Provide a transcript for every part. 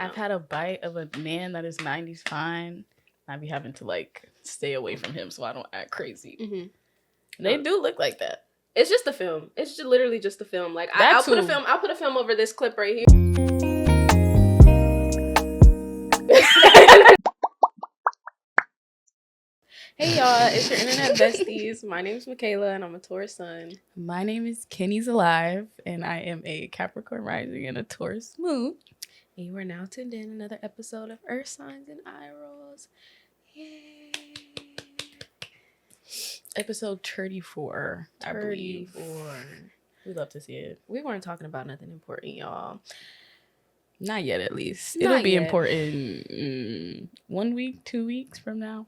I've had a bite of a man that is 90s fine. I be having to like stay away from him so I don't act crazy. Mm-hmm. They do look like that. It's just a film. It's just literally just a film. Like I'll put a film over this clip right here. Hey y'all, it's your internet besties. My name's Makayla and I'm a Taurus sun. My name is Kenny's Alive and I am a Capricorn rising and a Taurus moon. And you are now tuned in another episode of Earth Signs and Eyerolls. Yay! Episode 34, I believe. 34. We love to see it. We weren't talking about nothing important, y'all. Not yet, at least. It'll be important 1 week, 2 weeks from now.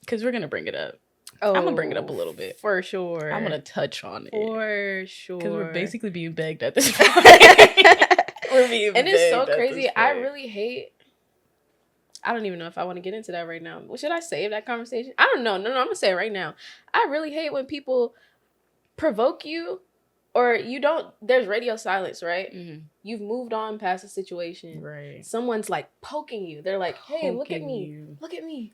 Because we're going to bring it up. I'm going to bring it up a little bit. For sure. I'm going to touch on it. For sure. Because we're basically being begged at this point. We're being begged. And it's so crazy. I really hate... I don't even know if I want to get into that right now. Should I save that conversation? I don't know. No, I'm going to say it right now. I really hate when people provoke you or you don't... There's radio silence, right? Mm-hmm. You've moved on past the situation. Right. Someone's like poking you. They're like, hey, look at me. Look at me.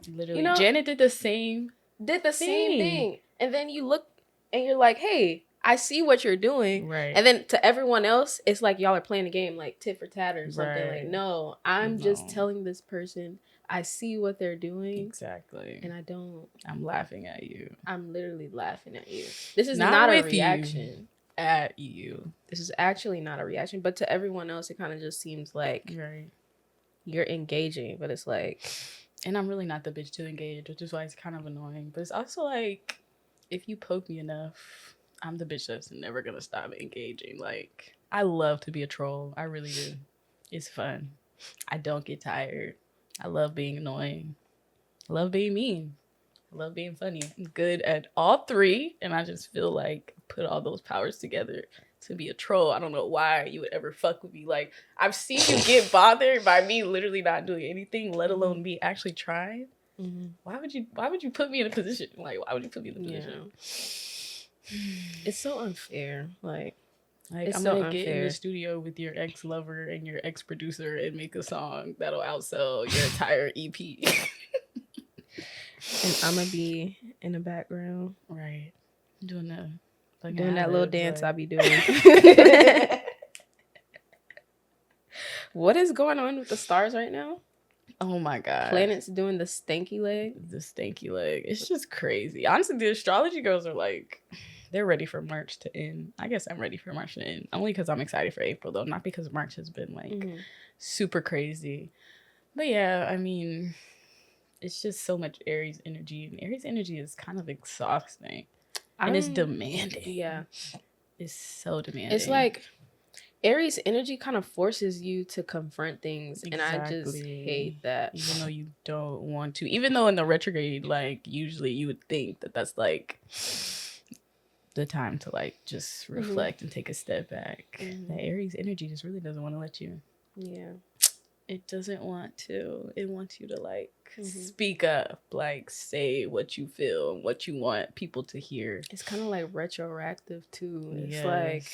Literally. You know, Janet did the same thing. And then you look and you're like, hey, I see what you're doing. Right. And then to everyone else, it's like y'all are playing a game like tit for tat or something. Right. Like, no, I'm just telling this person I see what they're doing. Exactly. And I don't. I'm laughing at you. I'm literally laughing at you. This is not a reaction. At you. This is actually not a reaction. But to everyone else, it kind of just seems like you're engaging. But it's like... And I'm really not the bitch to engage, which is why it's kind of annoying. But it's also like, if you poke me enough, I'm the bitch that's never going to stop engaging. Like, I love to be a troll. I really do. It's fun. I don't get tired. I love being annoying. I love being mean. I love being funny. I'm good at all three. And I just feel like put all those powers together to be a troll. I don't know why you would ever fuck with me. Like, I've seen you get bothered by me literally not doing anything, let alone me actually trying. Mm-hmm. Why would you put me in a position? Like, why would you put me in a position? Yeah. It's so unfair. Like I'm so gonna get in the studio with your ex-lover and your ex-producer and make a song that'll outsell your entire EP. And I'm gonna be in the background. Right. Doing that little dance I be doing. What is going on with the stars right now? Oh my God. Planets doing the stanky leg. It's just crazy. Honestly, the astrology girls are like, they're ready for March to end. I guess I'm ready for March to end. Only because I'm excited for April, though. Not because March has been like super crazy. But yeah, I mean, it's just so much Aries energy. And Aries energy is kind of exhausting. And it's demanding. Yeah. It's so demanding. It's like Aries energy kind of forces you to confront things. Exactly. And I just hate that. Even though you don't want to. Even though in the retrograde, like, usually you would think that that's, like, the time to, like, just reflect and take a step back. The Aries energy just really doesn't want to let you. Yeah. It doesn't want to. It wants you to, like, speak up, like, say what you feel and what you want people to hear. It's kind of like retroactive too. It's like,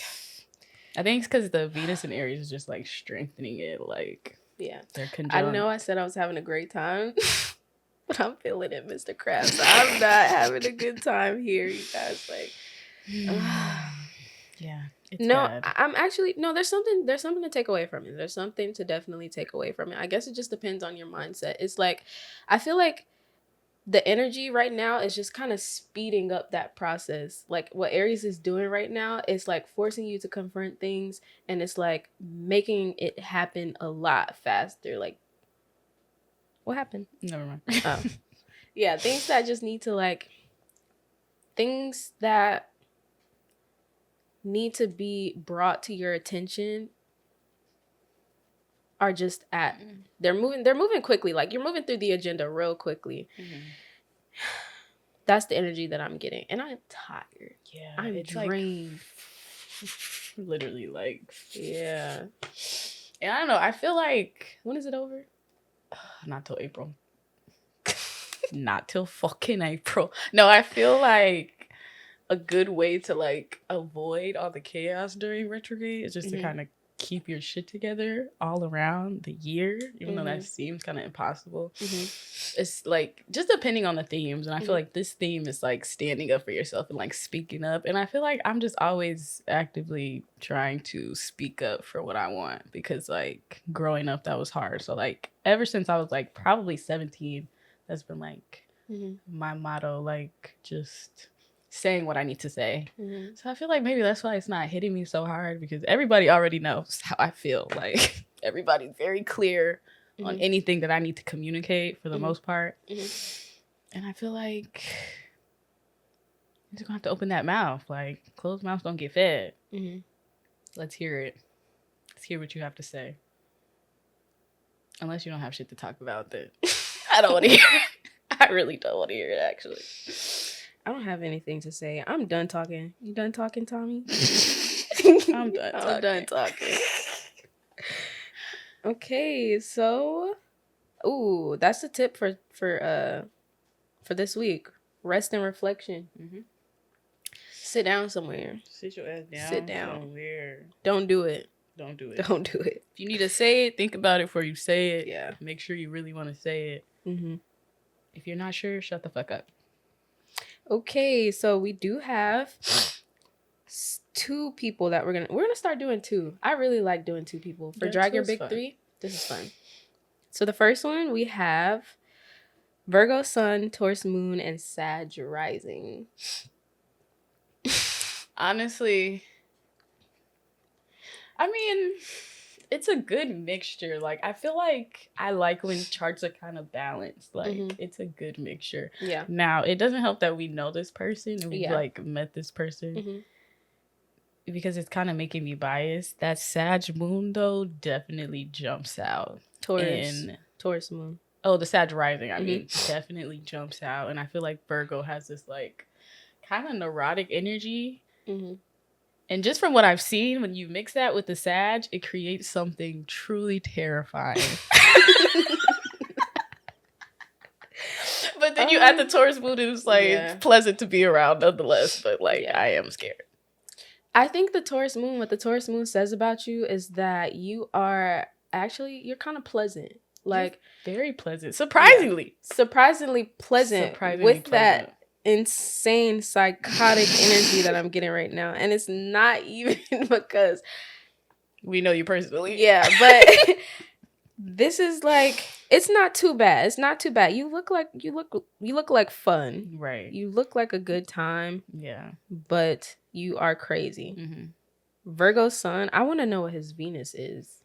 I think it's because the Venus in Aries is just like strengthening it. Like, they're conjunct. I know I said I was having a great time, but I'm feeling it, Mr. Krabs. I'm not having a good time here, you guys. Like, yeah. Bad. I'm actually there's something to take away from it. There's something to definitely take away from it. I guess it just depends on your mindset. It's like, I feel like the energy right now is just kind of speeding up that process. Like what Aries is doing right now is like forcing you to confront things, and it's like making it happen a lot faster. Like, what happened? Never mind. Oh. Yeah, things that just need to things that need to be brought to your attention are just they're moving quickly. Like, you're moving through the agenda real quickly. That's the energy that I'm getting, and I'm tired. Yeah, I'm drained. Like, literally, like, yeah. And I don't know, I feel like, when is it over? Not till April. Not till fucking April. No, I feel like a good way to, like, avoid all the chaos during retrograde is just to kind of keep your shit together all around the year, even though that seems kind of impossible. It's like just depending on the themes. And I feel like this theme is like standing up for yourself and like speaking up. And I feel like I'm just always actively trying to speak up for what I want, because like growing up, that was hard. So like ever since I was like probably 17, that's been like my motto, like just saying what I need to say. So I feel like maybe that's why it's not hitting me so hard, because everybody already knows how I feel. Like everybody's very clear on anything that I need to communicate for the most part. And I feel like I'm just gonna have to open that mouth. Like closed mouths don't get fed. Let's hear it. Let's hear what you have to say. Unless you don't have shit to talk about, that I don't want to hear it. I really don't want to hear it, actually. I don't have anything to say. I'm done talking. You done talking, Tommy? I'm done talking. Okay, so that's the tip for this week. Rest and reflection. Sit down somewhere. Sit your ass down. Sit down. Somewhere. Don't do it. Don't do it. Don't do it. If you need to say it, think about it before you say it. Yeah. Make sure you really want to say it. If you're not sure, shut the fuck up. Okay, so we do have 2 people that we're gonna start doing 2. I really like doing 2 people for Drag Your Big fun. 3. This is fun. So the first one, we have Virgo Sun, Taurus Moon, and Sag Rising. Honestly, I mean, it's a good mixture. Like, I feel like I like when charts are kind of balanced. Like, it's a good mixture. Yeah. Now, it doesn't help that we know this person and we've, like, met this person. Because it's kind of making me biased. That Sag Moon, though, definitely jumps out. Taurus Moon. Oh, the Sag Rising, I mean, definitely jumps out. And I feel like Virgo has this, like, kind of neurotic energy. And just from what I've seen, when you mix that with the Sag, it creates something truly terrifying. But then you add the Taurus Moon, and it's like pleasant to be around nonetheless. But like, I am scared. I think what the Taurus Moon says about you is that you are you're kind of pleasant. Like, you're very pleasant. Surprisingly pleasant. With that insane psychotic energy that I'm getting right now. And it's not even because we know you personally. Yeah, but this is like, it's not too bad. It's not too bad. You look like fun. Right. You look like a good time. Yeah. But you are crazy. Virgo Sun, I want to know what his Venus is.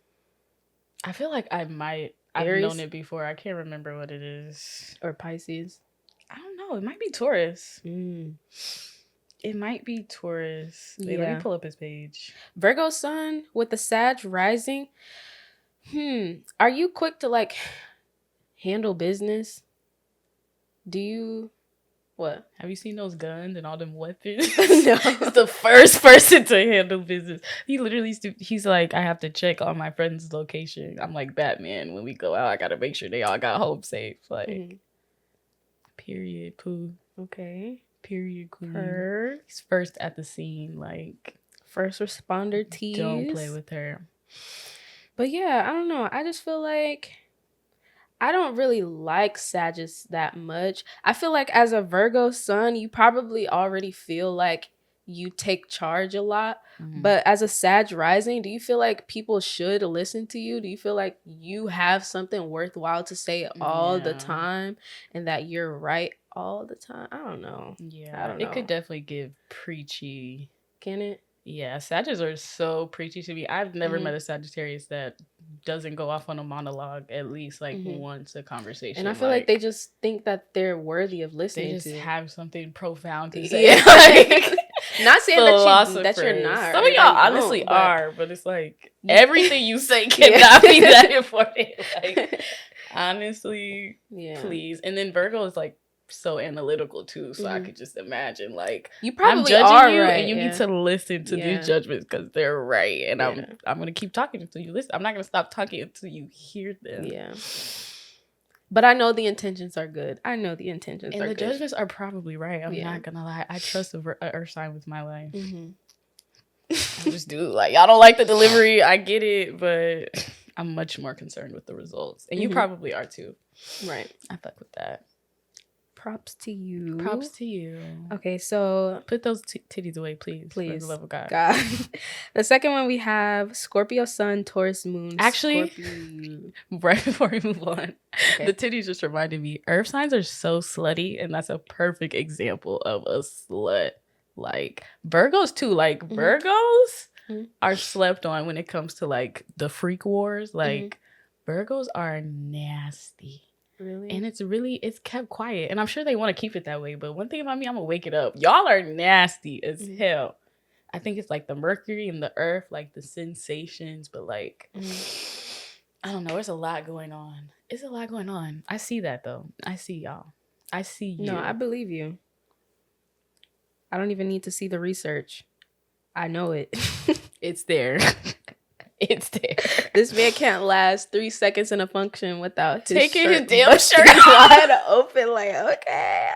I feel like I've known it before. I can't remember what it is. Or Pisces. I don't know. It might be Taurus. It might be Taurus. Wait, let me pull up his page. Virgo Sun with the Sag Rising. Are you quick to like handle business? Do you? What? Have you seen those guns and all them weapons? No. He's the first person to handle business. He literally, he's like, I have to check on my friend's location. I'm like, Batman, when we go out, I got to make sure they all got home safe. Like, period, poo. Okay. Period, queen. He's first at the scene, like. First responder tease. Don't play with her. But yeah, I don't know. I just feel like I don't really like Sagittarius that much. I feel like as a Virgo Sun, you probably already feel like you take charge a lot. But as a Sag Rising, do you feel like people should listen to you? Do you feel like you have something worthwhile to say all the time and that you're right all the time? I don't know. Yeah, I don't know. It could definitely give preachy. Can it? Yeah, Sagittarius are so preachy to me. I've never met a Sagittarius that doesn't go off on a monologue at least like once a conversation. And I feel like they just think that they're worthy of listening. They just have something profound to say. Yeah. Like, not saying that you're not. Some of y'all honestly are, but it's like everything you say cannot be that important. Like, honestly, please. And then Virgo is like so analytical too, so I could just imagine like you probably I'm judging are you, right, and you need to listen to these judgments because they're right, and I'm gonna keep talking until you listen. I'm not gonna stop talking until you hear them. Yeah, but I know the intentions are good. And the judgments are probably right. I'm not gonna lie. I trust a earth sign with my life. I just do. Like, y'all don't like the delivery. I get it, but I'm much more concerned with the results. And you probably are too. Right. I fuck with that. Props to you. Props to you. Okay, so put those titties away, please. Please. For the love of God. The second one we have Scorpio Sun, Taurus Moon. Actually, Scorpio. Right before we move on, the titties just reminded me. Earth signs are so slutty, and that's a perfect example of a slut. Like Virgos too. Like Virgos are slept on when it comes to like the freak wars. Like Virgos are nasty. Really? And it's kept quiet. And I'm sure they want to keep it that way. But one thing about me, I'm going to wake it up. Y'all are nasty as hell. I think it's like the Mercury and the Earth, like the sensations. But like, I don't know. There's a lot going on. It's a lot going on. I see that though. I see y'all. I see you. No, I believe you. I don't even need to see the research. I know it. It's there. It's there. This man can't last 3 seconds in a function without taking his damn shirt wide open. Like, okay,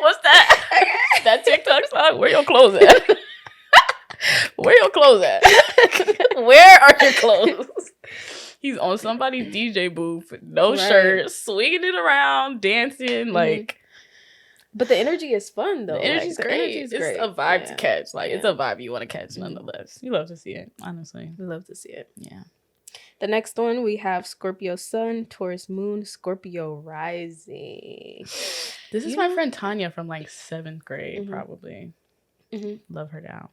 what's that? That TikTok song? Where your clothes at? Where your clothes at? Where are your clothes? He's on somebody's DJ booth, no shirt, swinging it around, dancing, like. But the energy is fun though. The energy's like, great. It's a vibe to catch. Like it's a vibe you want to catch nonetheless. You love to see it, honestly. We love to see it. Yeah. The next one we have Scorpio Sun, Taurus Moon, Scorpio Rising. This is my friend Tanya from like 7th grade, probably. Love her now.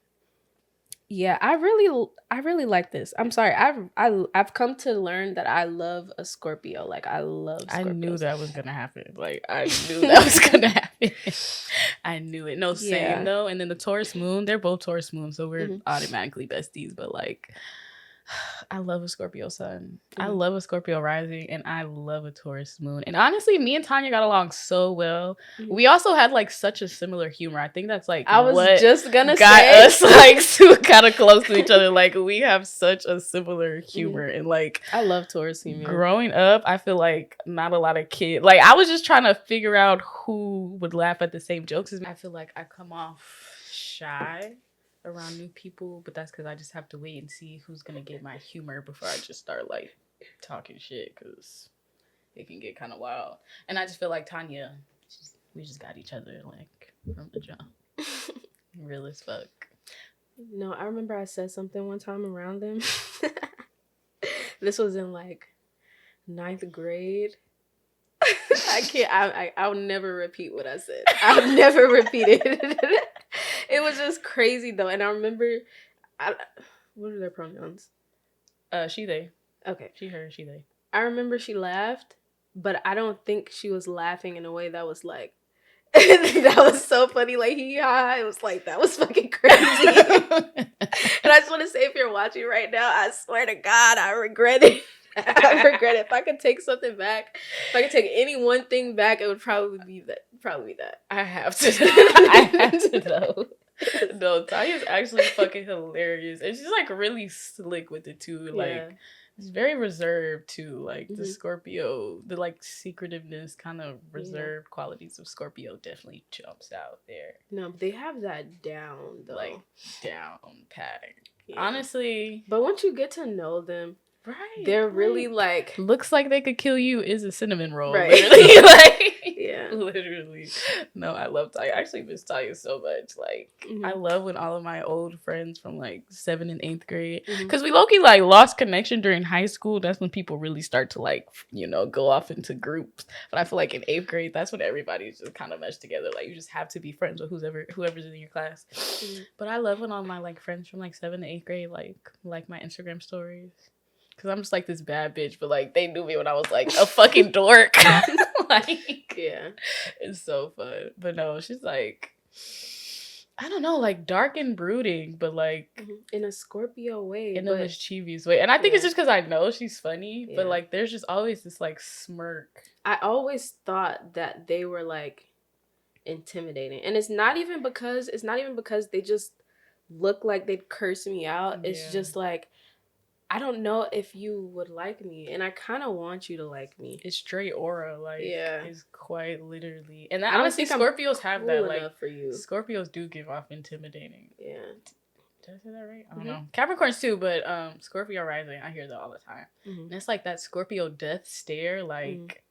Yeah, I really like this. I'm sorry. I've come to learn that I love a Scorpio. Like I love Scorpios. I knew that was gonna happen. Like I knew that was gonna happen. I knew it. No, same though. And then the Taurus Moon, they're both Taurus Moon, so we're automatically besties. But like, I love a Scorpio Sun. I love a Scorpio Rising, and I love a Taurus Moon. And honestly, me and Tanya got along so well. We also had like such a similar humor. I think that's like I was just gonna got say us like so kind of close to each other. Like we have such a similar humor, and like I love Taurus humor. Growing up, I feel like not a lot of kids. Like I was just trying to figure out who would laugh at the same jokes as me. I feel like I come off shy around new people, but that's because I just have to wait and see who's gonna get my humor before I just start like talking shit, because it can get kind of wild. And I just feel like Tanya, we just got each other like from the jump. Real as fuck. No, I remember I said something one time around them. This was in like 9th grade. I'll never repeat what I said. I'll never repeat it. It was just crazy though. And I remember, what are their pronouns? She, they. Okay. She, her, she, they. I remember she laughed, but I don't think she was laughing in a way that was like, that was so funny. Like, it was like, that was fucking crazy. And I just want to say, if you're watching right now, I swear to God, I regret it. I regret it. If I could take something back, if I could take any one thing back, it would probably be that. I have to. I have to know. No, Tanya's actually fucking hilarious. And she's like really slick with it too. Like it's very reserved too. Like the Scorpio, the like secretiveness, kind of reserved qualities of Scorpio definitely jumps out there. No, but they have that down though. Like down pat. Yeah. Honestly. But once you get to know them, right, they're really like looks like they could kill you is a cinnamon roll. Right. Literally. Like yeah. Literally. No, I love Taya. I actually miss Taya so much. Like I love when all of my old friends from like 7th and 8th grade, because we low-key like lost connection during high school. That's when people really start to like, you know, go off into groups. But I feel like in 8th grade, that's when everybody's just kind of meshed together. Like you just have to be friends with whoever's in your class. But I love when all my like friends from like 7th to 8th grade like my Instagram stories. Because I'm just like this bad bitch, but like they knew me when I was like a fucking dork. Like, yeah, it's so fun. But no, she's like, I don't know, like dark and brooding, but like in a Scorpio way, in a mischievous way. And I think it's just because I know she's funny, but like there's just always this like smirk. I always thought that they were like intimidating, and it's not even because they just look like they'd curse me out. It's just like, I don't know if you would like me, and I kind of want you to like me. It's straight aura, like it's quite literally. And I don't honestly, think Scorpios have cool that. Like for you. Scorpios do give off intimidating. Yeah, Did I say that right? I don't know. Capricorns too, but Scorpio rising, I hear that all the time. And it's like that Scorpio death stare, like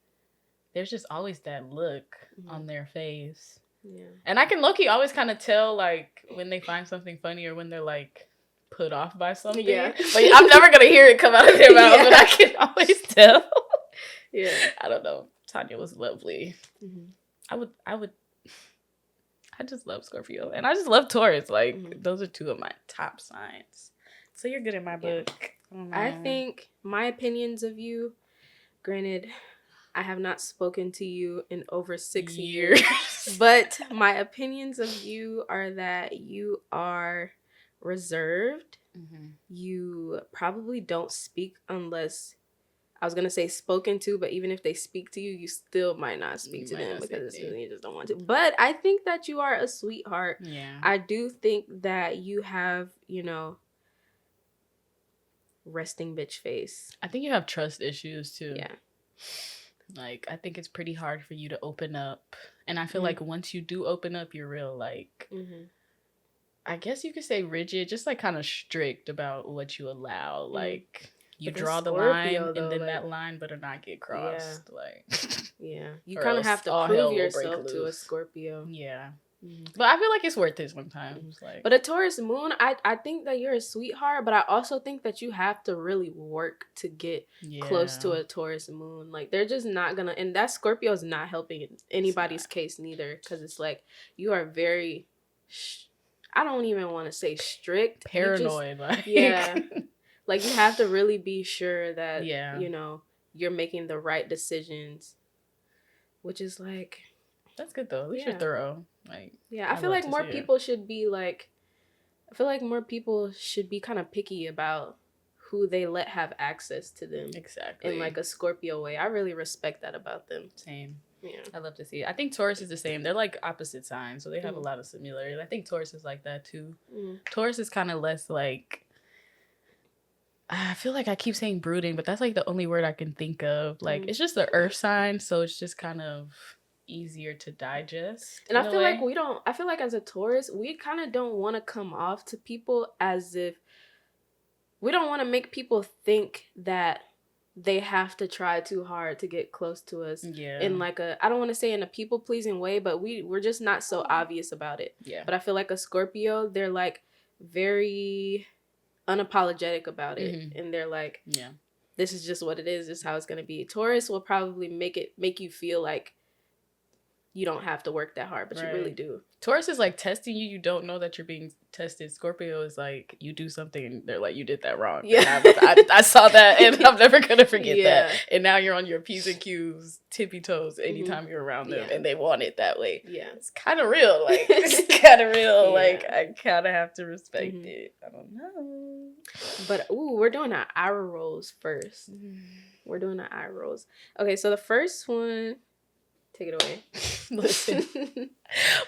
there's just always that look on their face. Yeah. And I can low-key always kind of tell like when they find something funny or when they're like put off by something. Yeah. But I'm never gonna hear it come out of their mouth, but I can always tell. Yeah. I don't know. Tanya was lovely. I just love Scorpio. And I just love Taurus. Like, those are two of my top signs. So you're good in my book. I think my opinions of you, granted, I have not spoken to you in over 6 years. But my opinions of you are that you are reserved. You probably don't speak unless... I was going to say spoken to, but even if they speak to you, you still might not speak to them because you just don't want to. But I think that you are a sweetheart. Yeah. I do think that you have, you know, resting bitch face. I think you have trust issues too. Yeah. Like, I think it's pretty hard for you to open up. And I feel like once you do open up, you're real, like, I guess you could say rigid, just like kind of strict about what you allow. Like... You draw the line, though, and then like, that line better not get crossed. Yeah. Like, you kind of have to prove yourself to a Scorpio. Yeah. But I feel like it's worth it sometimes. Like, but a Taurus moon, I think that you're a sweetheart, but I also think that you have to really work to get close to a Taurus moon. Like, they're just not gonna, and that Scorpio is not helping in anybody's case neither, because it's like you are very, I don't even want to say strict, paranoid. Like, you have to really be sure that, you know, you're making the right decisions, which is, like... That's good, though. At least you're thorough. Like, I feel like more people should be, like... I feel like more people should be kind of picky about who they let have access to them. Exactly. In, like, a Scorpio way. I really respect that about them. Same. Yeah. I love to see it. I think Taurus is the same. They're, like, opposite signs, so they have a lot of similarities. I think Taurus is like that, too. Taurus is kind of less, like... I feel like I keep saying brooding, but that's like the only word I can think of. Like, it's just the earth sign, so it's just kind of easier to digest. And I feel like I feel like as a Taurus, we kind of don't want to come off to people as if we don't want to make people think that they have to try too hard to get close to us. Yeah. In like I don't want to say in a people pleasing way, but we're just not so obvious about it. Yeah. But I feel like a Scorpio, they're like very unapologetic about it, and they're like, this is just what it is. This is how it's gonna be. Taurus will probably make you feel like you don't have to work that hard, but you really do. Taurus is like testing you. You don't know that you're being tested. Scorpio is like, you do something and they're like, you did that wrong. Yeah. I saw that and I'm never going to forget that. And now you're on your P's and Q's, tippy toes anytime you're around them and they want it that way. Yeah. It's kind of real. Like, it's kind of real. Like, I kind of have to respect it. I don't know. But, we're doing our eye rolls first. We're doing our eye rolls. Okay, so the first one... Take it away. Listen,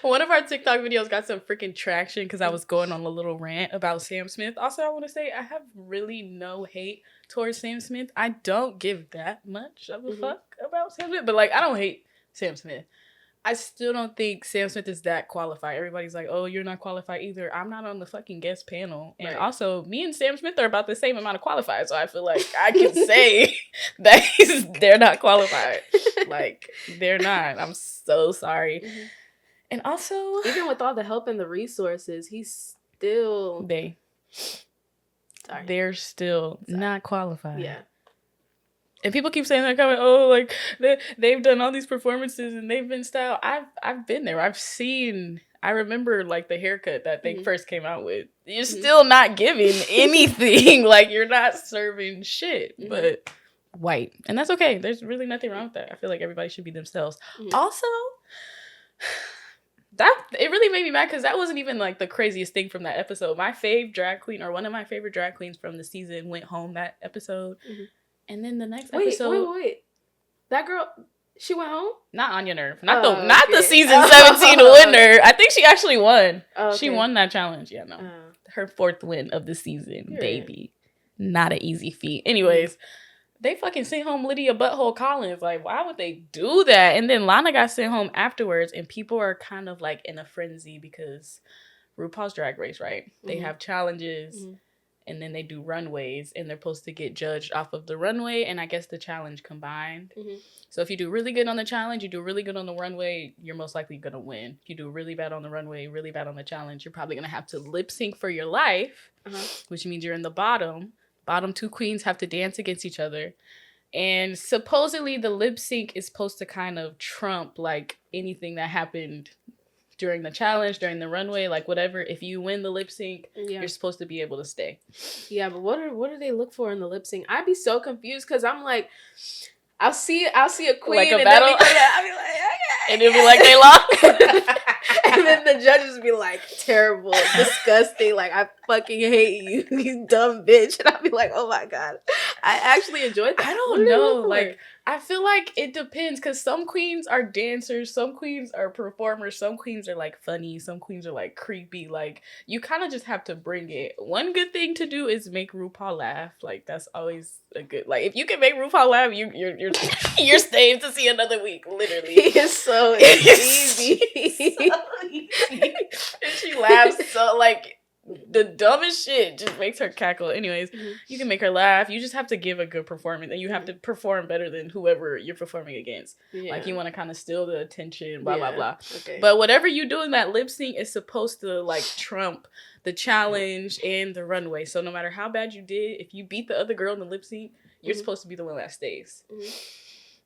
one of our TikTok videos got some freaking traction because I was going on a little rant about Sam Smith. Also, I want to say I have really no hate towards Sam Smith. I don't give that much of a fuck about Sam Smith, but like, I don't hate Sam Smith. I still don't think Sam Smith is that qualified. Everybody's like, oh, you're not qualified either. I'm not on the fucking guest panel. And also, me and Sam Smith are about the same amount of qualified. So I feel like I can say that they're not qualified. Like, they're not. I'm so sorry. And also... Even with all the help and the resources, he's still... They're still not qualified. Yeah. And people keep saying that, coming, oh, like they've done all these performances and they've been styled. I've been there. I've seen. I remember like the haircut that they first came out with. You're still not giving anything. Like, you're not serving shit, but white, and that's okay. There's really nothing wrong with that. I feel like everybody should be themselves. Also, it really made me mad because that wasn't even like the craziest thing from that episode. My fave drag queen, or one of my favorite drag queens from the season, went home that episode. And then the next episode... Wait. That girl, she went home? Not Anya Nerve. Not the season 17 winner. I think she actually won. Okay. She won that challenge. Yeah, no. Her 4th win of the season, baby. Not an easy feat. Anyways, they fucking sent home Lydia Butthole Collins. Like, why would they do that? And then Lana got sent home afterwards, and people are kind of like in a frenzy because RuPaul's Drag Race, right? They have challenges, and then they do runways, and they're supposed to get judged off of the runway and I guess the challenge combined. So if you do really good on the challenge, you do really good on the runway, you're most likely going to win. If you do really bad on the runway, really bad on the challenge, you're probably going to have to lip sync for your life, which means you're in the bottom. Bottom two queens have to dance against each other. And supposedly the lip sync is supposed to kind of trump like anything that happened during the challenge, during the runway, like whatever. If you win the lip sync, you're supposed to be able to stay. Yeah, but what do they look for in the lip sync? I'd be so confused because I'm like, I'll see a queen like a and battle. I'll be like, okay. And it'll be like they lost. And then the judges be like, terrible, disgusting, like, I fucking hate you, you dumb bitch. And I'll be like, oh my God. I actually enjoyed that. I don't know. Like, I feel like it depends because some queens are dancers, some queens are performers, some queens are like funny, some queens are like creepy. Like, you kind of just have to bring it. One good thing to do is make RuPaul laugh. Like, that's always a good. Like, if you can make RuPaul laugh, you're staying to see another week. Literally, it's so easy. And she laughs so like. The dumbest shit just makes her cackle. Anyways, you can make her laugh. You just have to give a good performance, and you have to perform better than whoever you're performing against. Yeah. Like, you want to kind of steal the attention, blah, blah, blah. Okay. But whatever you do in that lip sync is supposed to, like, trump the challenge and the runway. So no matter how bad you did, if you beat the other girl in the lip sync, you're supposed to be the one that stays.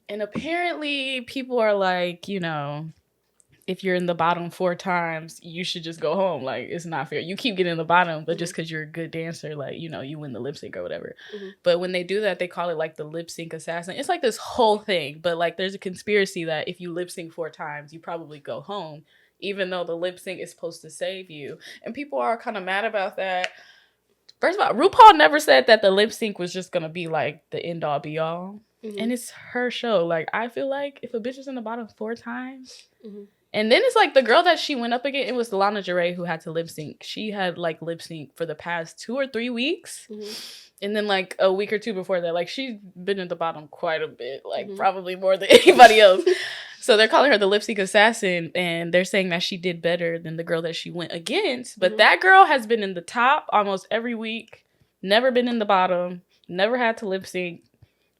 And apparently people are like, you know, if you're in the bottom 4 times, you should just go home. Like, it's not fair. You keep getting in the bottom, but just because you're a good dancer, like, you know, you win the lip sync or whatever. But when they do that, they call it, like, the lip sync assassin. It's like this whole thing. But, like, there's a conspiracy that if you lip sync 4 times, you probably go home, even though the lip sync is supposed to save you. And people are kind of mad about that. First of all, RuPaul never said that the lip sync was just going to be, like, the end-all, be-all. And it's her show. Like, I feel like if a bitch is in the bottom 4 times... And then it's like the girl that she went up against, it was Lana Del Rey who had to lip sync. She had like lip sync for the past 2 or 3 weeks. And then like a week or 2 before that, like she's been at the bottom quite a bit, like probably more than anybody else. So they're calling her the lip sync assassin, and they're saying that she did better than the girl that she went against. But that girl has been in the top almost every week, never been in the bottom, never had to lip sync,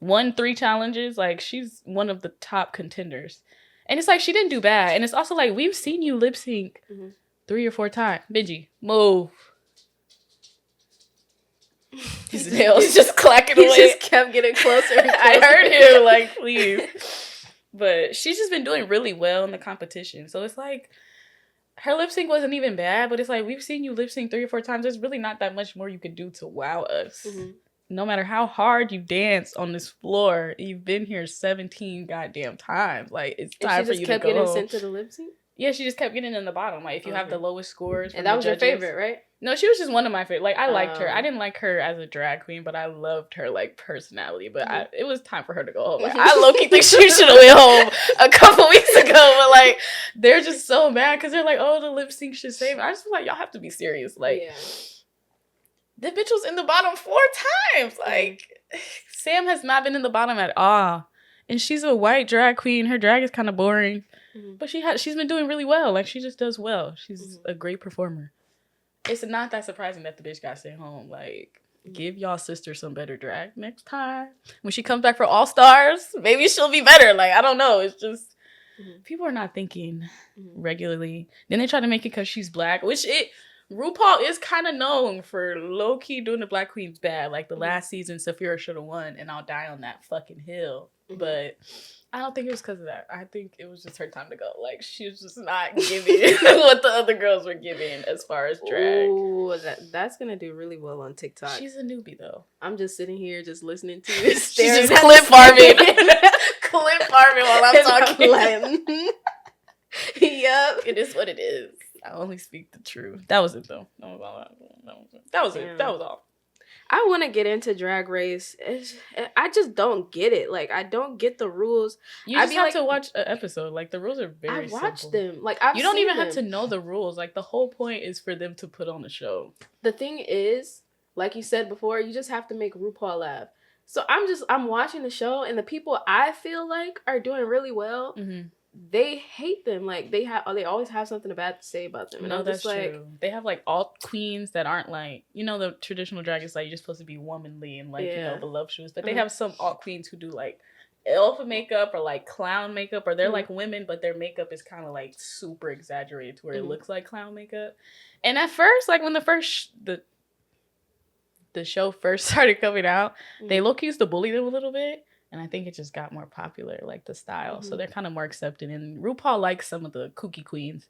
won 3 challenges. Like, she's one of the top contenders. And it's like, she didn't do bad. And it's also like, we've seen you lip sync 3 or 4 times. Benji, move. His nails just clacking away. He just kept getting closer and closer. I heard him, like, please. But she's just been doing really well in the competition. So it's like, her lip sync wasn't even bad. But it's like, we've seen you lip sync 3 or 4 times. There's really not that much more you could do to wow us. No matter how hard you dance on this floor, you've been here 17 goddamn times. Like, it's time for you to go home. She just kept getting sent to the lip sync? Yeah, she just kept getting in the bottom. Like, if you have the lowest scores. And that was your favorite, right? No, she was just one of my favorite. Like, I liked her. I didn't like her as a drag queen, but I loved her, like, personality. But it was time for her to go home. Like, I low-key think she should have went home a couple weeks ago. But, like, they're just so mad because they're like, oh, the lip sync should save me. I just feel like, y'all have to be serious. Like, the bitch was in the bottom 4 times. Like, Sam has not been in the bottom at all. And she's a white drag queen. Her drag is kind of boring. But she's been doing really well. Like, she just does well. She's a great performer. It's not that surprising that the bitch got sent home. Like, give y'all sister some better drag next time. When she comes back for All Stars, maybe she'll be better. Like, I don't know. It's just, people are not thinking regularly. Then they try to make it because she's black, which RuPaul is kind of known for low-key doing the black queens bad. Like, the last season, Saphira should have won, and I'll die on that fucking hill. But I don't think it was because of that. I think it was just her time to go. Like, she was just not giving what the other girls were giving as far as drag. Ooh, that's going to do really well on TikTok. She's a newbie, though. I'm just sitting here just listening to you. She's just clip farming. Clip farming while I'm talking. Yep. It is what it is. I only speak the truth. That was it, though. That was it. That was all. I want to get into Drag Race. I just don't get it. Like, I don't get the rules. You just have to watch an episode. Like, the rules are very simple. I watched them. Like, you don't even have to know the rules. Like, the whole point is for them to put on the show. The thing is, like you said before, you just have to make RuPaul laugh. So I'm watching the show, and the people I feel like are doing really well, they hate them. Like they always have something bad to say about them. And no, I'm that's just like, true. They have like alt queens that aren't like, you know, the traditional drag is like you're supposed to be womanly and like, you know, voluptuous. But they have some alt queens who do like elf makeup or like clown makeup, or they're like women, but their makeup is kind of like super exaggerated to where it looks like clown makeup. And at first, like when the show first started coming out, they low-key used to bully them a little bit. And I think it just got more popular, like the style. So they're kind of more accepted. And RuPaul likes some of the kooky queens.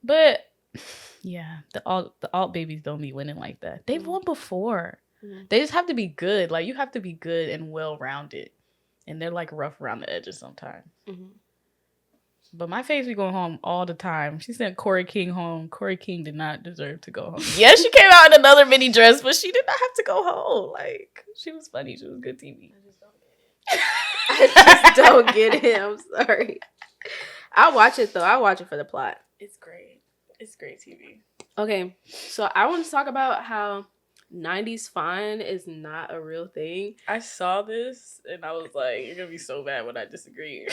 But yeah, the alt babies don't be winning like that. They've won before. They just have to be good. Like you have to be good and well-rounded. And they're like rough around the edges sometimes. But my face be going home all the time. She sent Corey King home. Corey King did not deserve to go home. Yeah, she came out in another mini dress, but she did not have to go home. Like, she was funny. She was good TV. I just don't get it. I'm sorry. I'll watch it though. I'll watch it for the plot. It's great. It's great TV. Okay, so I want to talk about how 90s fine is not a real thing. I saw this and I was like, you're gonna be so bad when I disagree.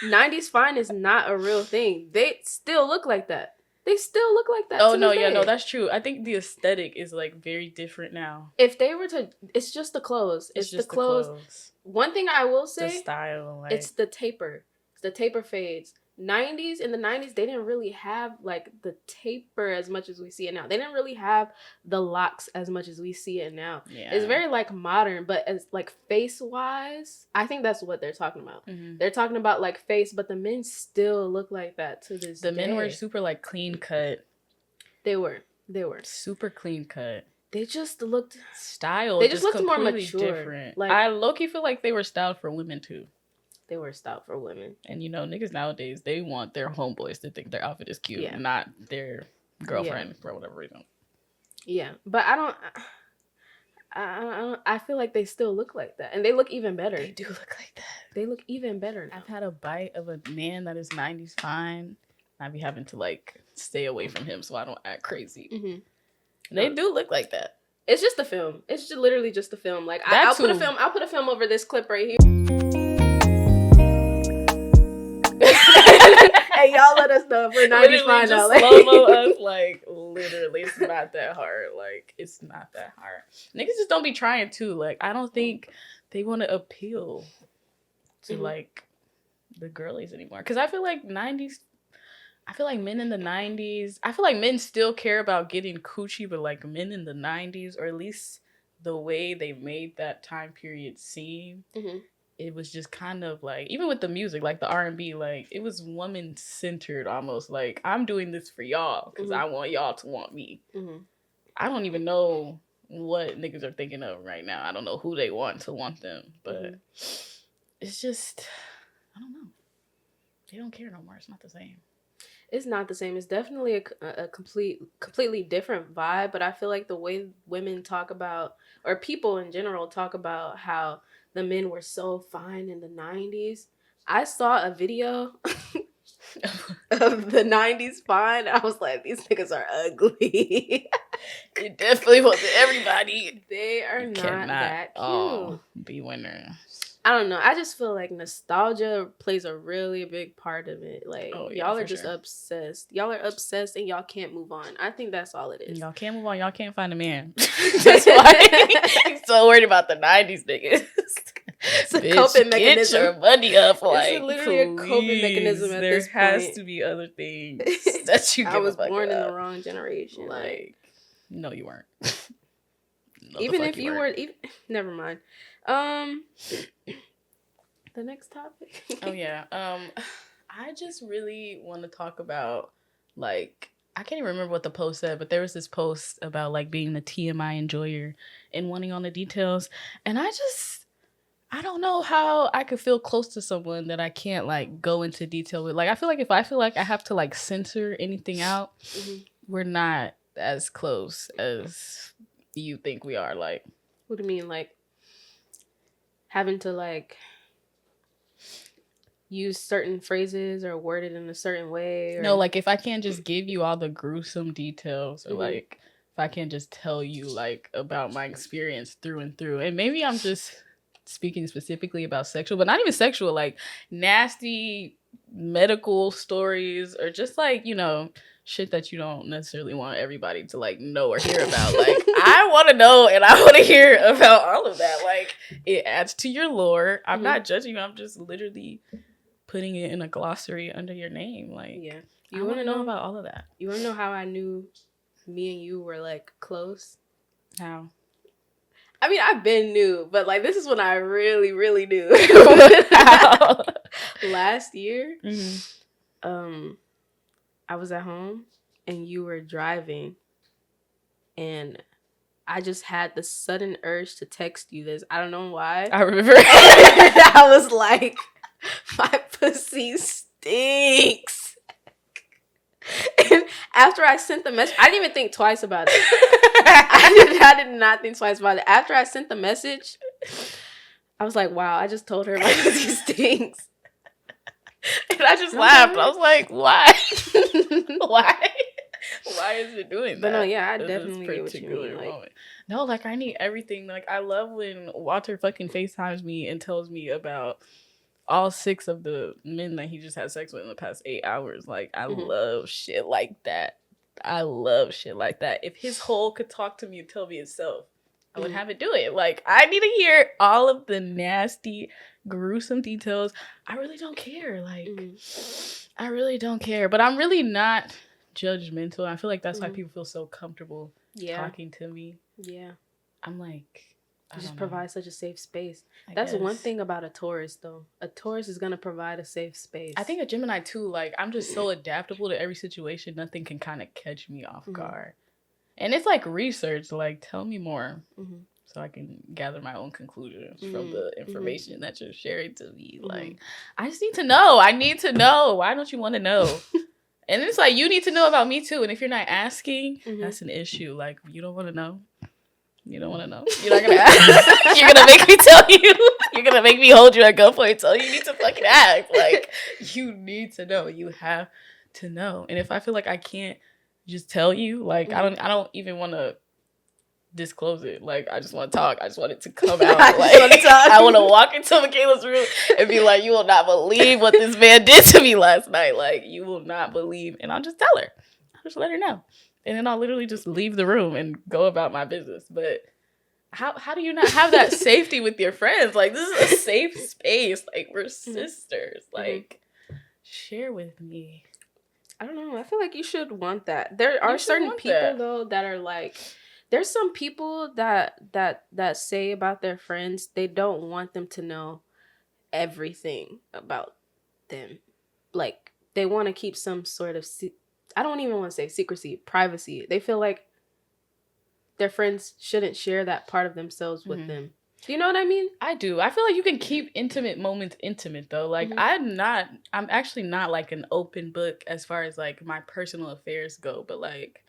90s fine is not a real thing. They still look like that. They still look like that. Oh no, yeah, no, that's true. I think the aesthetic is like very different now. If they were to, it's just the clothes. It's just the clothes. One thing I will say, the style, like, it's the taper. It's the taper fades. In the 90s, they didn't really have like the taper as much as we see it now. They didn't really have the locks as much as we see it now. Yeah. It's very like modern, but as like face wise, I think that's what they're talking about. They're talking about like face, but the men still look like that to this day. The men were super like clean cut. They were super clean cut. They just looked styled. They just looked more mature. Different. Like I low-key feel like they were styled for women too. They were styled for women. And you know, niggas nowadays, they want their homeboys to think their outfit is cute, not their girlfriend for whatever reason. Yeah, but I feel like they still look like that, and they look even better. They do look like that. They look even better now. I've had a bite of a man that is 90s fine. I be having to like stay away from him so I don't act crazy. They do look like that. It's just the film. It's just literally just the film. Like I'll put a film over this clip right here. Hey, y'all let us know if we're 90s fine now. Slow-mo us, like, literally, it's not that hard. Like, it's not that hard. Niggas just don't be trying to. Like, I don't think they want to appeal to, like, the girlies anymore. Because I feel like men in the 90s, I feel like men still care about getting coochie, but, like, men in the 90s, or at least the way they made that time period seem, it was just kind of like, even with the music, like the R&B, like it was woman centered almost. Like, I'm doing this for y'all because I want y'all to want me. I don't even know what niggas are thinking of right now. I don't know who they want to want them, but it's just, I don't know. They don't care no more. It's not the same. It's not the same. It's definitely a completely different vibe. But I feel like the way women talk about, or people in general talk about how the men were so fine in the 90s. I saw a video of the 90s fine. I was like, these niggas are ugly. It definitely wasn't everybody. They are not that cute. Be winners. I don't know. I just feel like nostalgia plays a really big part of it. Like, y'all are just obsessed. Y'all are obsessed and y'all can't move on. I think that's all it is. Y'all can't move on. Y'all can't find a man. That's why I'm so worried about the 90s niggas. It's a coping mechanism. Get your money up. Like, it's literally a coping mechanism at this point. There has to be other things that you give I was born in the wrong generation. Like, no, you weren't. No, even if you were, never mind. The next topic. Oh yeah. I just really want to talk about, like, I can't even remember what the post said, but there was this post about like being the TMI enjoyer and wanting all the details, and I don't know how I could feel close to someone that I can't like go into detail with. Like, I feel like I have to like censor anything out, we're not as close as you think we are. Like, what do you mean? Like, having to like use certain phrases or word it in a certain way? Or... No, like if I can't just give you all the gruesome details, or like if I can't just tell you like about my experience through and through, and maybe I'm just speaking specifically about sexual, but not even sexual, like nasty medical stories or just like, you know, shit that you don't necessarily want everybody to like know or hear about. Like, I want to know and I want to hear about all of that. Like, it adds to your lore. I'm not judging you. I'm just literally putting it in a glossary under your name. Like, yeah. You want to know about all of that. You want to know how I knew me and you were like close? How? I mean, I've been new, but like this is when I really, really knew. How? Last year, Mm-hmm. I was at home and you were driving, and I just had the sudden urge to text you this. I don't know why. I remember. I was like, my pussy stinks. And after I sent the message, I didn't even think twice about it. I did not think twice about it. After I sent the message, I was like, wow, I just told her my pussy stinks. And I just laughed. I was like, why? Why? Why is it doing that? But no, yeah, I definitely get what you mean. Like, no, like, I need everything. Like, I love when Walter fucking FaceTimes me and tells me about all 6 of the men that he just had sex with in the past 8 hours. Like, I love shit like that. I love shit like that. If his whole could talk to me and tell me itself, I would have it do it. Like, I need to hear all of the nasty, gruesome details. I really don't care. Like, I really don't care. But I'm really not judgmental. I feel like that's why people feel so comfortable talking to me. Yeah. I'm like, you just provide such a safe space. That's one thing about a Taurus, though. A Taurus is going to provide a safe space. I think a Gemini, too. Like, I'm just so adaptable to every situation. Nothing can kind of catch me off guard. And it's like research. Like, tell me more so I can gather my own conclusions from the information that you're sharing to me. Like, I just need to know. I need to know. Why don't you want to know? And it's like, you need to know about me, too. And if you're not asking, that's an issue. Like, you don't want to know. You don't want to know. You're not going to ask. You're going to make me tell you. You're going to make me hold you at gunpoint and tell you need to fucking ask. Like, you need to know. You have to know. And if I feel like I can't just tell you, like, I don't even want to disclose it. Like, I just want to talk. I just want it to come out. Like, I want to walk into Makayla's room and be like, you will not believe what this man did to me last night. Like, you will not believe. And I'll just tell her. I'll just let her know. And then I'll literally just leave the room and go about my business. But how do you not have that safety with your friends? Like, this is a safe space. Like, we're sisters. Like, share with me. I don't know. I feel like you should want that. There are certain people, though, that are like, there's some people that say about their friends, they don't want them to know everything about them. Like, they want to keep some sort of... I don't even want to say secrecy, privacy. They feel like their friends shouldn't share that part of themselves with them. Do you know what I mean? I do. I feel like you can keep intimate moments intimate, though. Like, I'm actually not like an open book as far as like my personal affairs go. But like,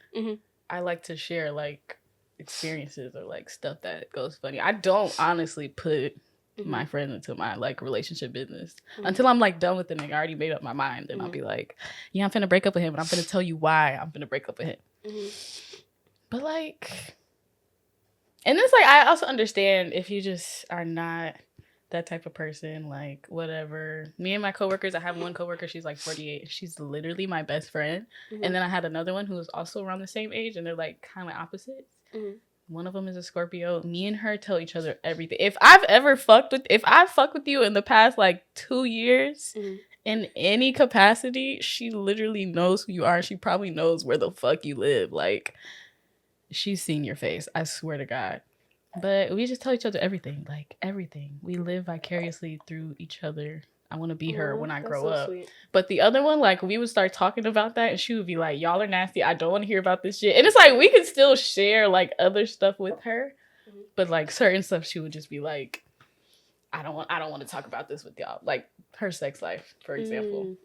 I like to share like experiences or like stuff that goes funny. I don't honestly put my friends into my like relationship business until I'm like done with the nigga. I already made up my mind, and I'll be like, yeah, I'm finna break up with him, and I'm finna tell you why I'm finna break up with him. But like, and it's like, I also understand if you just are not that type of person, like whatever. Me and my coworkers, I have one coworker, she's like 48. She's literally my best friend. And then I had another one who was also around the same age, and they're like kind of opposites. One of them is a Scorpio. Me and her tell each other everything. If I fucked with you in the past like 2 years in any capacity, she literally knows who you are. She probably knows where the fuck you live. Like, she's seen your face. I swear to God. But we just tell each other everything. Like, everything. We live vicariously through each other. I want to be her when I grow up. Sweet. But the other one, like, we would start talking about that, and she would be like, y'all are nasty. I don't want to hear about this shit. And it's like, we could still share, like, other stuff with her. But, like, certain stuff, she would just be like, I don't want to talk about this with y'all. Like, her sex life, for example.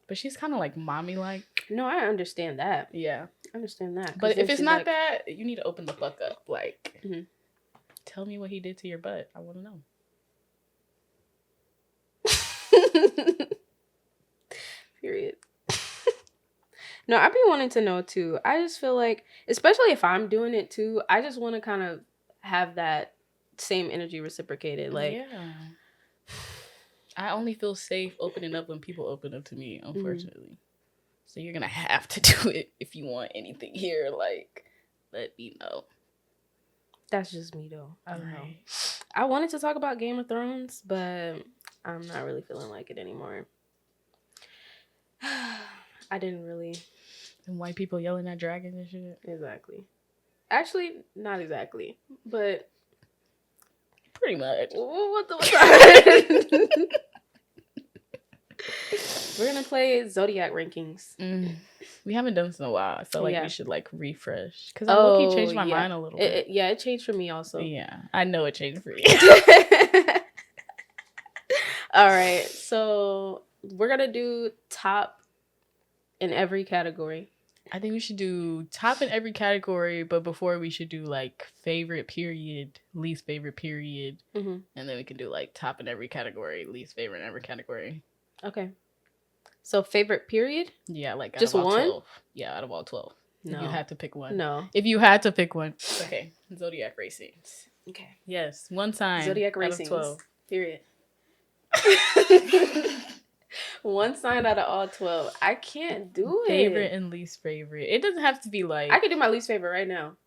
But she's kind of, like, mommy-like. No, I understand that. Yeah. I understand that. But if it's not like... that, you need to open the fuck up. Like, tell me what he did to your butt. I want to know. Period. No, I be wanting to know too. I just feel like, especially if I'm doing it too, I just want to kind of have that same energy reciprocated. Like, I only feel safe opening up when people open up to me, unfortunately. So you're gonna have to do it if you want anything here. Like, let me know. That's just me though. I don't know. I wanted to talk about Game of Thrones, but I'm not really feeling like it anymore. I didn't really. And white people yelling at dragons and shit. Exactly. Actually, not exactly, but pretty much. What the? We're gonna play zodiac rankings. We haven't done this in a while. I feel like we should like refresh because I low-key changed my mind a little bit. It changed for me also. Yeah, I know it changed for you. All right, so we're gonna do top in every category. I think we should do top in every category, but before we should do like favorite period, least favorite period, and then we can do like top in every category, least favorite in every category. Okay. So favorite period? Yeah, like just one? 12. Yeah, out of all 12. No. If you had to pick one. No. If you had to pick one. Okay. Zodiac racings. Okay. Yes. One sign. Zodiac racings. 12. Period. One sign out of all 12. I can't do it. Favorite and least favorite. It doesn't have to be like... I can do my least favorite right now.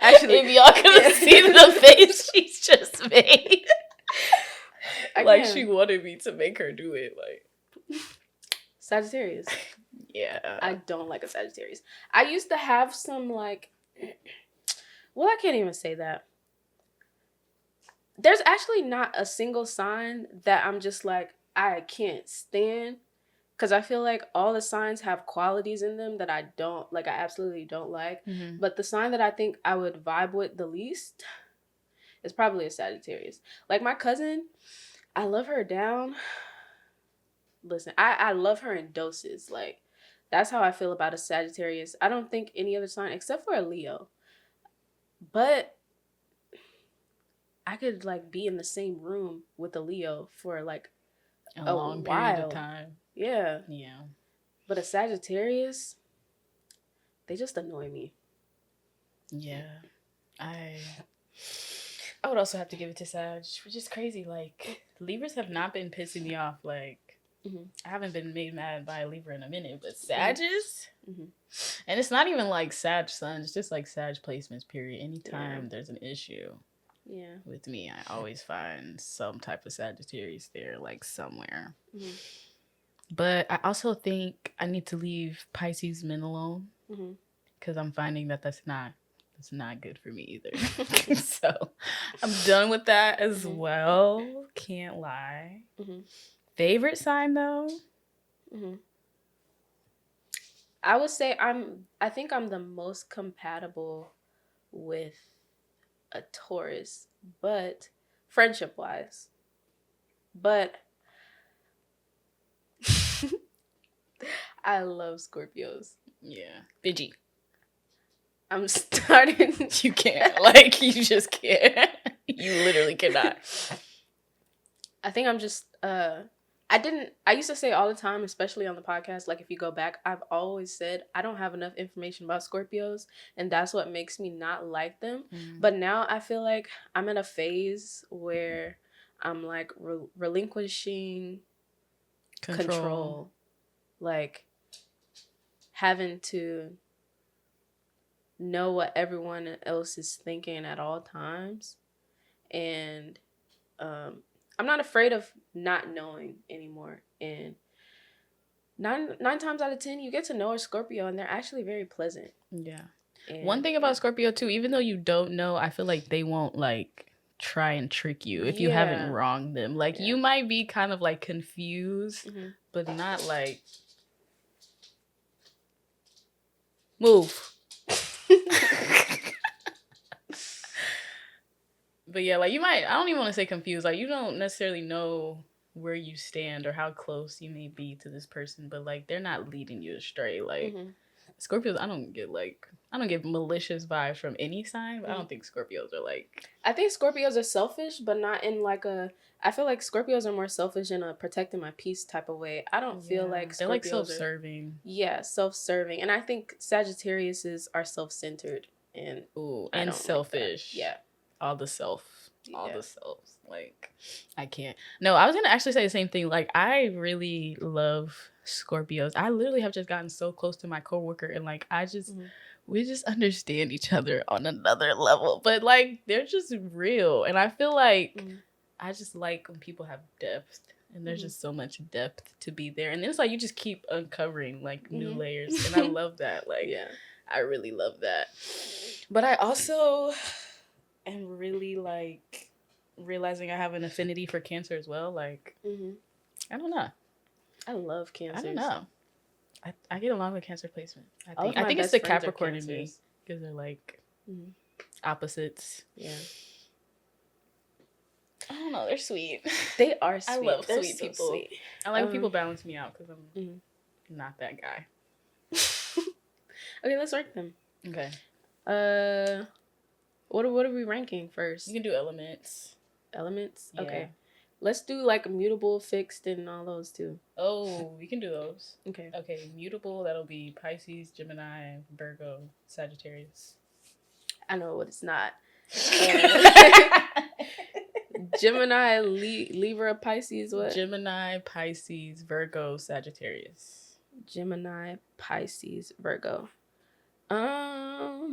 Actually, if y'all could see the face she's just made. Like she wanted me to make her do it. Like Sagittarius. Yeah. I don't like a Sagittarius. I used to have some like... Well, I can't even say that. There's actually not a single sign that I'm just like, I can't stand. Because I feel like all the signs have qualities in them that I don't, like I absolutely don't like. But the sign that I think I would vibe with the least is probably a Sagittarius. Like my cousin, I love her down. Listen, I love her in doses. Like, that's how I feel about a Sagittarius. I don't think any other sign, except for a Leo. But I could, like, be in the same room with a Leo for, like, a long period of time. Yeah. Yeah. But a Sagittarius, they just annoy me. Yeah. I would also have to give it to Sag, which is crazy. Like, Libras have not been pissing me off. Like, I haven't been made mad by a Libra in a minute, but Sages, and it's not even like Sag Sun, it's just like Sag placements, period. Anytime there's an issue with me, I always find some type of Sagittarius there, like somewhere. But I also think I need to leave Pisces men alone because I'm finding that that's not good for me either. So I'm done with that as well. Can't lie. Favorite sign though? I would say I think I'm the most compatible with a Taurus, but friendship wise. But I love Scorpios. Yeah. Fidgy. I'm starting. You can't. Like, you just can't. You literally cannot. I think I'm just, I used to say all the time, especially on the podcast, like if you go back, I've always said I don't have enough information about Scorpios, and that's what makes me not like them. But now I feel like I'm in a phase where I'm like relinquishing control. Like having to know what everyone else is thinking at all times. And I'm not afraid of not knowing anymore. And nine times out of 10, you get to know a Scorpio and they're actually very pleasant. Yeah. And one thing about Scorpio too, even though you don't know, I feel like they won't like try and trick you if you haven't wronged them. Like you might be kind of like confused, but not like move. But yeah, like you might, I don't even want to say confused. Like you don't necessarily know where you stand or how close you may be to this person, but like they're not leading you astray. Like Scorpios, I don't get malicious vibes from any sign, but I don't think Scorpios are like. I think Scorpios are selfish, but not in like a. I feel like Scorpios are more selfish in a protecting my peace type of way. I don't feel like Scorpios they're like self-serving. Self-serving, and I think Sagittariuses are self-centered and selfish. Like yeah. All the self. Like, I can't. No, I was gonna actually say the same thing. Like, I really love Scorpios. I literally have just gotten so close to my coworker, and like, we just understand each other on another level. But like, they're just real, and I feel like I just like when people have depth. And there's just so much depth to be there. And then it's like you just keep uncovering like new layers. And I love that. Like, I really love that. But I also am really like realizing I have an affinity for Cancer as well. Like, I don't know. I love Cancer. I don't know. I get along with Cancer placement. I think it's the Capricorn in me. Because they're like opposites. Yeah. I don't know. They're sweet. They are sweet. I love they're sweet so people. Sweet. I like when people balance me out because I'm not that guy. Okay, let's rank them. Okay. What are we ranking first? You can do elements. Elements? Yeah. Okay. Let's do like mutable, fixed, and all those too. Oh, we can do those. Okay. Okay, mutable, that'll be Pisces, Gemini, Virgo, Sagittarius. I know what it's not. Gemini, Libra, Pisces, what? Gemini, Pisces, Virgo, Sagittarius. Gemini, Pisces, Virgo. I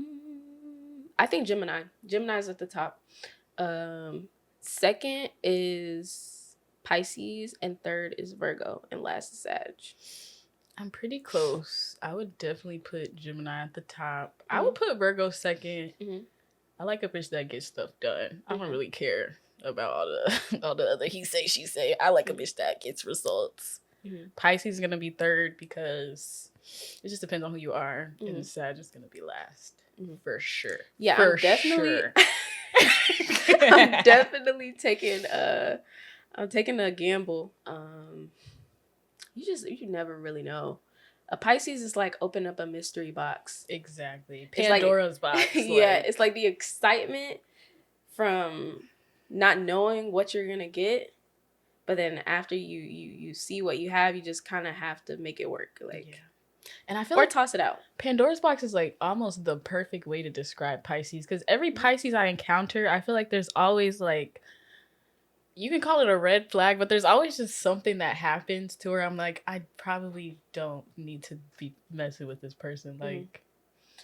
think Gemini. Gemini's at the top. Second is Pisces, and third is Virgo, and last is Sag. I'm pretty close. I would definitely put Gemini at the top. I would put Virgo second. I like a bitch that gets stuff done. I don't really care about all the other he say, she say. I like a bitch that gets results. Pisces is gonna be third because it just depends on who you are, and Sag is gonna be last for sure. Yeah, for definitely. Sure. I'm definitely taking a gamble. You never really know. A Pisces is like open up a mystery box. Exactly. Pandora's box. Yeah, it's like the excitement from not knowing what you're gonna get, but then after you see what you have, you just kind of have to make it work. Like, and I feel like toss it out. Pandora's box is like almost the perfect way to describe Pisces, because every Pisces I encounter, I feel like there's always like, you can call it a red flag, but there's always just something that happens to where I'm like, I probably don't need to be messing with this person. Like,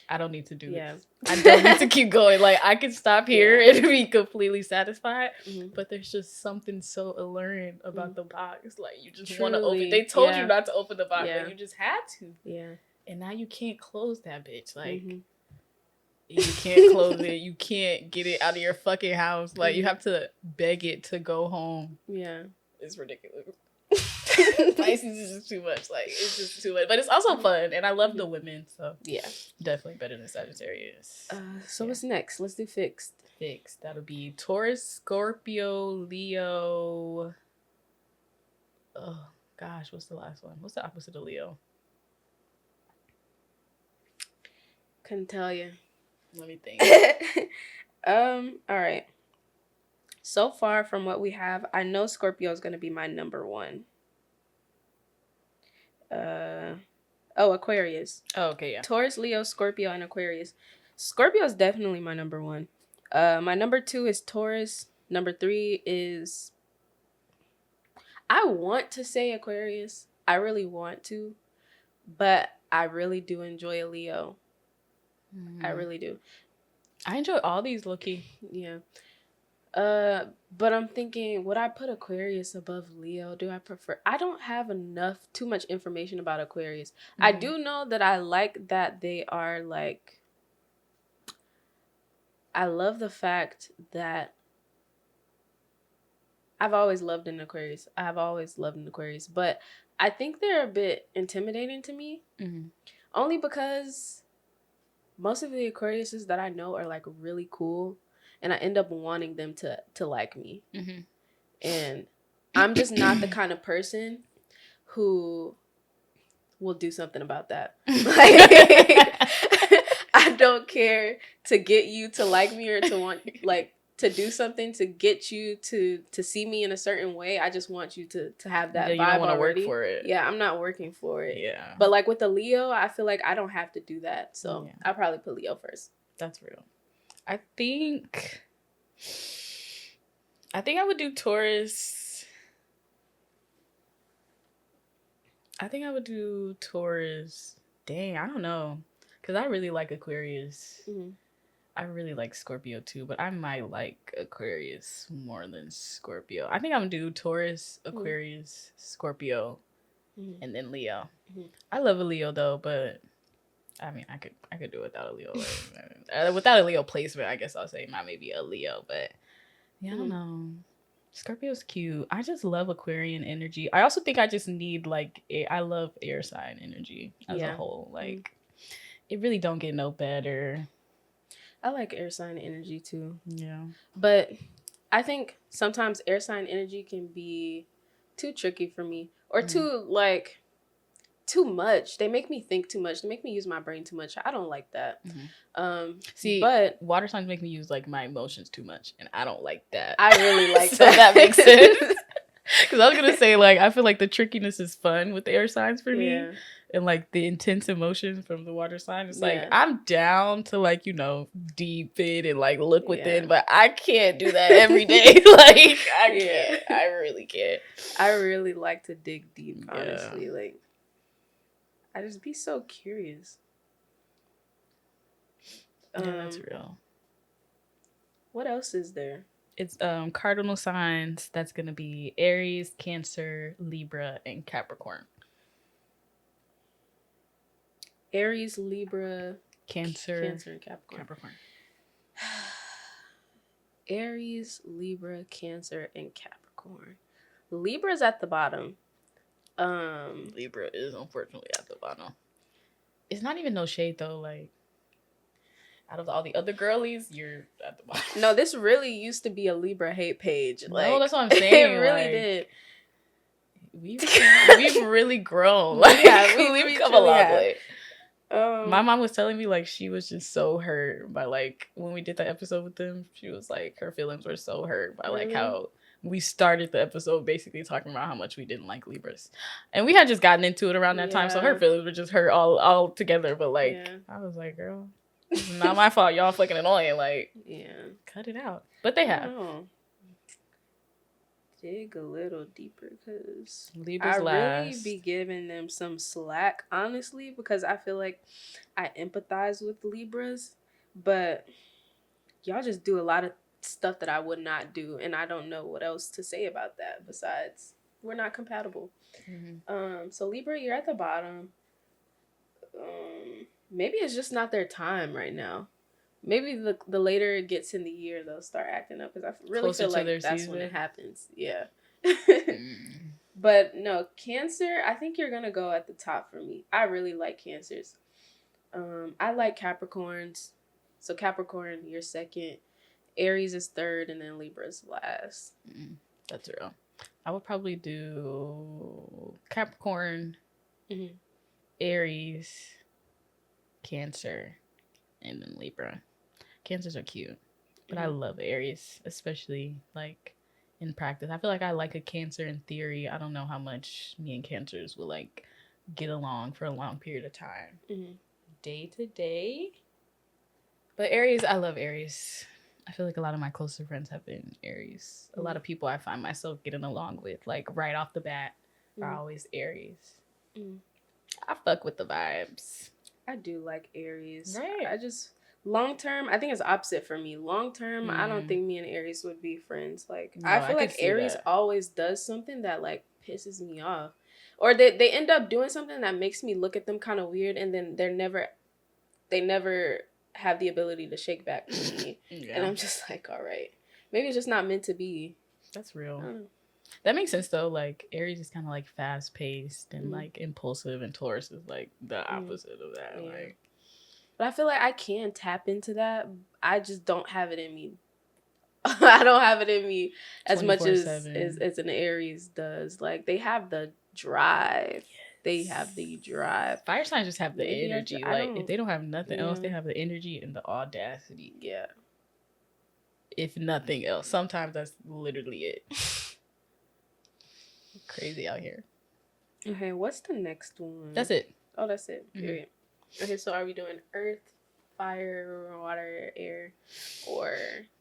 I don't need to do this. I don't need to keep going. Like, I can stop here and be completely satisfied. But there's just something so alluring about the box. Like, you just want to open. They told you not to open the box, but you just had to. Yeah. And now you can't close that bitch. Like, you can't close it. You can't get it out of your fucking house. Like, you have to beg it to go home. Yeah. It's ridiculous. Pisces is just too much. Like, it's just too much. But it's also fun. And I love the women. So, yeah. Definitely better than Sagittarius. So what's next? Let's do fixed. Fixed. That'll be Taurus, Scorpio, Leo. Oh, gosh. What's the last one? What's the opposite of Leo? Couldn't tell you. Let me think. All right. So far from what we have, I know Scorpio is going to be my number one. Aquarius. Oh, okay, yeah. Taurus, Leo, Scorpio, and Aquarius. Scorpio is definitely my number one. My number two is Taurus. Number three is, I want to say Aquarius. I really want to, but I really do enjoy a Leo. I really do. I enjoy all these, low-key. Yeah. But I'm thinking, would I put Aquarius above Leo? Do I prefer? I don't have too much information about Aquarius. I do know that I like that they are like, I love the fact that I've always loved an Aquarius. But I think they're a bit intimidating to me. Only because most of the Aquariuses that I know are like really cool, and I end up wanting them to like me. And I'm just not the kind of person who will do something about that. Like, I don't care to get you to like me or to want like to do something to get you to see me in a certain way. I just want you to have that vibe. You don't want to work for it. Yeah, I'm not working for it. Yeah. But like with the Leo, I feel like I don't have to do that. So I'll probably put Leo first. That's real. I think I think I would do Taurus. Dang, I don't know. Because I really like Aquarius. Mm-hmm. I really like Scorpio too, but I might like Aquarius more than Scorpio. I think I'm going to do Taurus, Aquarius, Scorpio, and then Leo. Mm-hmm. I love a Leo though, but I mean, I could do it without a Leo. Without a Leo placement, I guess I'll say maybe a Leo, but yeah, I don't know. Scorpio's cute. I just love Aquarian energy. I also think I just need I love air sign energy as a whole. Like, it really don't get no better. I like air sign energy too. Yeah. But I think sometimes air sign energy can be too tricky for me or too much. They make me think too much. They make me use my brain too much. I don't like that. See, but water signs make me use my emotions too much, and I don't like that. I really like so that. That makes sense. Because I was gonna say I feel like the trickiness is fun with the air signs for me, and the intense emotion from the water sign. It's I'm down to deep it and look within, but I can't do that every day. I can't. I really can't. I really like to dig deep. Honestly, I just be so curious. Yeah, that's real. What else is there? It's cardinal signs. That's gonna be Aries, Cancer, Libra, and Capricorn. Aries, Libra, Cancer, and Capricorn. Aries, Libra, Cancer, and Capricorn. Libra's at the bottom. Libra is unfortunately at the bottom. It's not even no shade though. Out of all the other girlies, you're at the bottom. No, this really used to be a Libra hate page. No, that's what I'm saying. It really did. We've really grown. We've come a long way. My mom was telling me she was just so hurt by when we did that episode with them. She was her feelings were so hurt by how we started the episode basically talking about how much we didn't like Libras, and we had just gotten into it around that time, so her feelings were just hurt all together. But I was like, girl, it's not my fault. Y'all fucking annoying. Cut it out. But they have. Dig a little deeper because Libra's really be giving them some slack, honestly, because I feel like I empathize with Libras, but y'all just do a lot of stuff that I would not do, and I don't know what else to say about that besides we're not compatible. So Libra, you're at the bottom. Maybe it's just not their time right now. Maybe the later it gets in the year, they'll start acting up because I really feel like that's season. When it happens. Yeah. But no, Cancer, I think you're going to go at the top for me. I really like Cancers. I like Capricorns. So Capricorn, you're second. Aries is third, and then Libra's last. That's real. I would probably do Capricorn, Aries, Cancer, and then Libra. Cancers are cute, but I love Aries, especially in practice. I feel like I like a Cancer in theory. I don't know how much me and Cancers will get along for a long period of time, day to day. But Aries, I love Aries. I feel like a lot of my closer friends have been Aries. A lot of people I find myself getting along with, right off the bat, are always Aries. I fuck with the vibes. I do like Aries. Right. I just long term, I think it's opposite for me. Long term, I don't think me and Aries would be friends. I feel like Aries always does something that pisses me off, or they end up doing something that makes me look at them kind of weird, and then they never have the ability to shake back to me, and I'm just all right, maybe it's just not meant to be. That's real. That makes sense though. Aries is kind of fast paced and impulsive, and Taurus is the opposite of that. Yeah. But I feel like I can tap into that. I just don't have it in me. I don't have it in me as much as an Aries does. They have the drive. Yes. They have the drive. Fire signs just have the energy. If they don't have nothing else, they have the energy and the audacity. Yeah. If nothing else. Sometimes that's literally it. Crazy out here. Okay, what's the next one? That's it. Oh, that's it. Period. Okay, so are we doing Earth, fire, water, air, or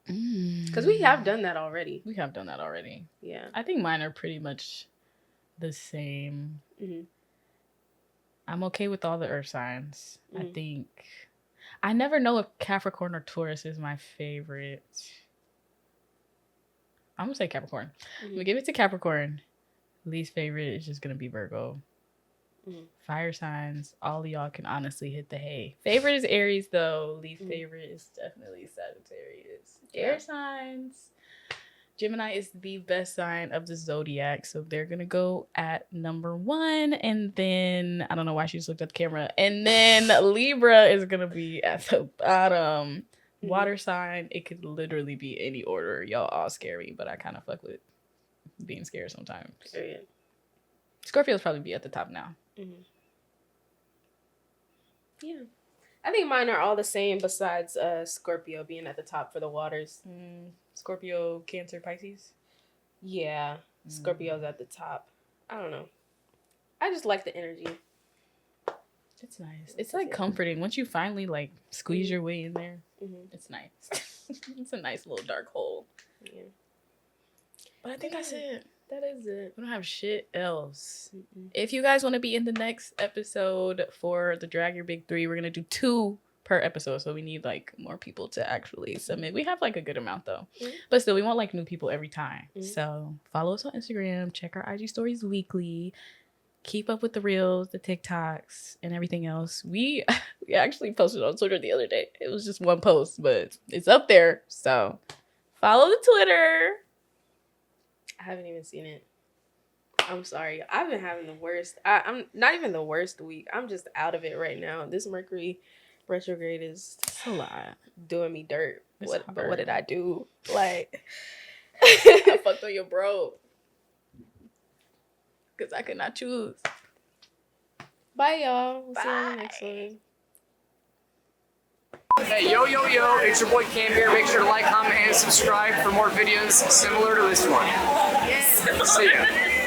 because we have done that already. We have done that already. Yeah. I think mine are pretty much the same. Mm-hmm. I'm okay with all the earth signs. I think I never know if Capricorn or Taurus is my favorite. I'm gonna say Capricorn. I'm gonna give it to Capricorn. Least favorite is just gonna be Virgo. Fire signs, all of y'all can honestly hit the hay. Favorite is Aries though. Least favorite is definitely Sagittarius. Air signs. Gemini is the best sign of the zodiac, so they're gonna go at number 1, and then I don't know why she just looked at the camera, and then Libra is gonna be at the bottom. Water sign, it could literally be any order. Y'all all scary, but I kind of fuck with being scared sometimes. Period. Scorpios probably be at the top now. Yeah, I think mine are all the same besides Scorpio being at the top for the waters. Scorpio, Cancer, Pisces. Yeah, Scorpio's at the top. I don't know. I just like the energy. It's nice. It's like comforting once you finally like squeeze your way in there. It's nice. It's a nice little dark hole. Yeah. But I think that's it. That is it. We don't have shit else. If you guys want to be in the next episode for the Drag Your Big 3, we're gonna do 2 per episode, so we need like more people to actually submit. We have like a good amount though, but still we want like new people every time. So follow us on Instagram, check our IG stories weekly, keep up with the reels, the TikToks, and everything else. We actually posted on Twitter the other day. It was just one post, but it's up there, so follow the Twitter. I haven't even seen it. I'm sorry. I've been having the worst. I'm not even the worst week. I'm just out of it right now. This Mercury retrograde is a lot doing me dirt. What did I do? Like, I fucked on your bro because I could not choose. Bye, y'all. We'll see you on the next one. Hey, yo, it's your boy Cam here. Make sure to like, comment, and subscribe for more videos similar to this one. Yes. See ya.